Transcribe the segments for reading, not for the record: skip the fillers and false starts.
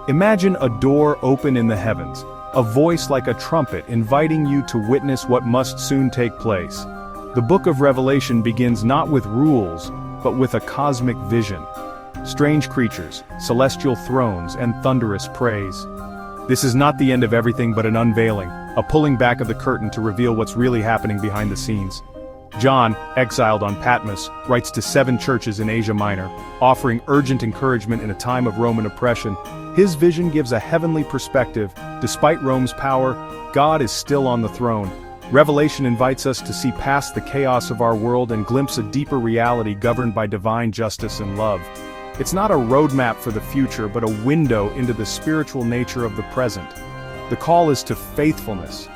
Imagine a door open in the heavens, a voice like a trumpet inviting you to witness what must soon take place. The book of Revelation begins not with rules, but with a cosmic vision. Strange creatures, celestial thrones, and thunderous praise. This is not the end of everything but an unveiling, a pulling back of the curtain to reveal what's really happening behind the scenes. John, exiled on Patmos, writes to 7 churches in Asia Minor, offering urgent encouragement in a time of Roman oppression. His vision gives a heavenly perspective. Despite Rome's power, God is still on the throne. Revelation invites us to see past the chaos of our world and glimpse a deeper reality governed by divine justice and love. It's not a roadmap for the future, but a window into the spiritual nature of the present. The call is to faithfulness,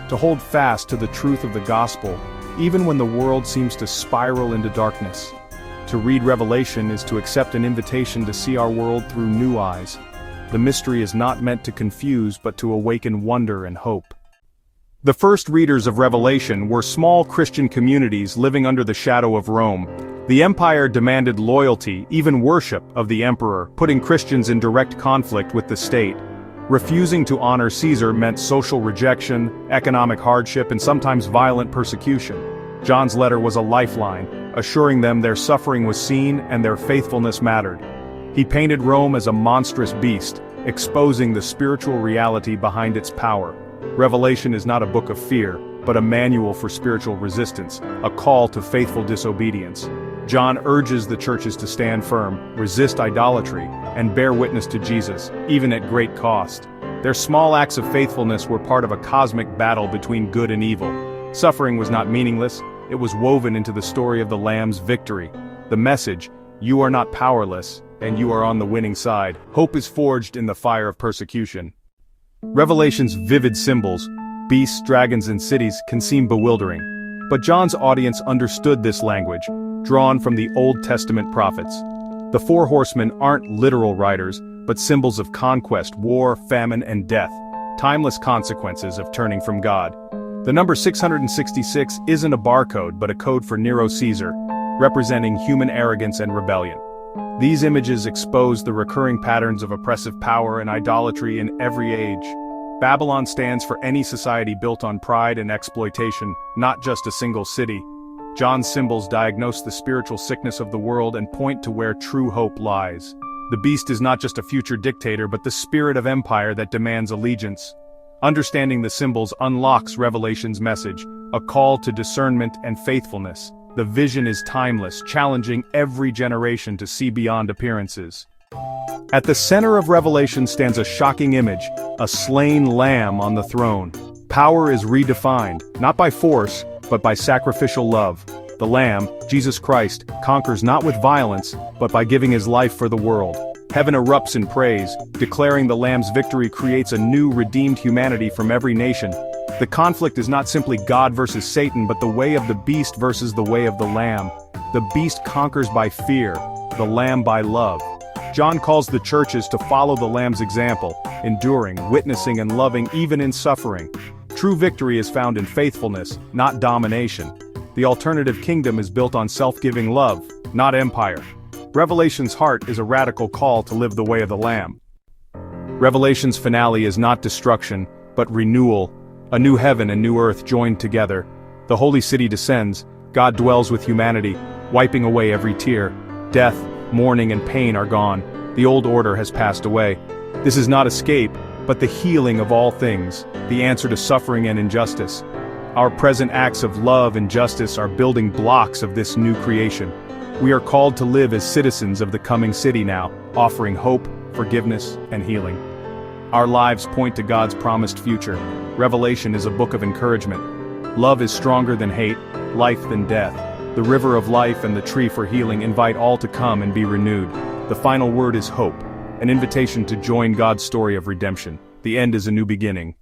to hold fast to the truth of the gospel, even when the world seems to spiral into darkness. To read Revelation is to accept an invitation to see our world through new eyes. The mystery is not meant to confuse but to awaken wonder and hope. The first readers of Revelation were small Christian communities living under the shadow of Rome. The empire demanded loyalty, even worship, of the emperor, putting Christians in direct conflict with the state. Refusing to honor Caesar meant social rejection, economic hardship, and sometimes violent persecution. John's letter was a lifeline, assuring them their suffering was seen and their faithfulness mattered. He painted Rome as a monstrous beast, exposing the spiritual reality behind its power. Revelation is not a book of fear, but a manual for spiritual resistance, a call to faithful disobedience. John urges the churches to stand firm, resist idolatry, and bear witness to Jesus, even at great cost. Their small acts of faithfulness were part of a cosmic battle between good and evil. Suffering was not meaningless, it was woven into the story of the Lamb's victory. The message, "You are not powerless, and you are on the winning side." Hope is forged in the fire of persecution. Revelation's vivid symbols, beasts, dragons, and cities, can seem bewildering. But John's audience understood this language, drawn from the Old Testament prophets. The 4 horsemen aren't literal riders, but symbols of conquest, war, famine, and death, timeless consequences of turning from God. The number 666 isn't a barcode but a code for Nero Caesar, representing human arrogance and rebellion. These images expose the recurring patterns of oppressive power and idolatry in every age. Babylon stands for any society built on pride and exploitation, not just a single city. John's symbols diagnose the spiritual sickness of the world and point to where true hope lies. The beast is not just a future dictator but the spirit of empire that demands allegiance. Understanding the symbols unlocks Revelation's message, a call to discernment and faithfulness. The vision is timeless, challenging every generation to see beyond appearances. At the center of Revelation stands a shocking image, a slain lamb on the throne. Power is redefined, not by force, but by sacrificial love. The Lamb, Jesus Christ, conquers not with violence, but by giving his life for the world. Heaven erupts in praise, declaring the Lamb's victory creates a new redeemed humanity from every nation. The conflict is not simply God versus Satan, but the way of the beast versus the way of the Lamb. The beast conquers by fear, the Lamb by love. John calls the churches to follow the Lamb's example, enduring, witnessing, and loving even in suffering. True victory is found in faithfulness, not domination. The alternative kingdom is built on self-giving love, not empire. Revelation's heart is a radical call to live the way of the Lamb. Revelation's finale is not destruction, but renewal. A new heaven and new earth joined together. The holy city descends, God dwells with humanity, wiping away every tear. Death, mourning, and pain are gone. The old order has passed away. This is not escape, but the healing of all things, the answer to suffering and injustice. Our present acts of love and justice are building blocks of this new creation. We are called to live as citizens of the coming city now, offering hope, forgiveness, and healing. Our lives point to God's promised future. Revelation is a book of encouragement. Love is stronger than hate, life than death. The river of life and the tree for healing invite all to come and be renewed. The final word is hope, an invitation to join God's story of redemption. The end is a new beginning.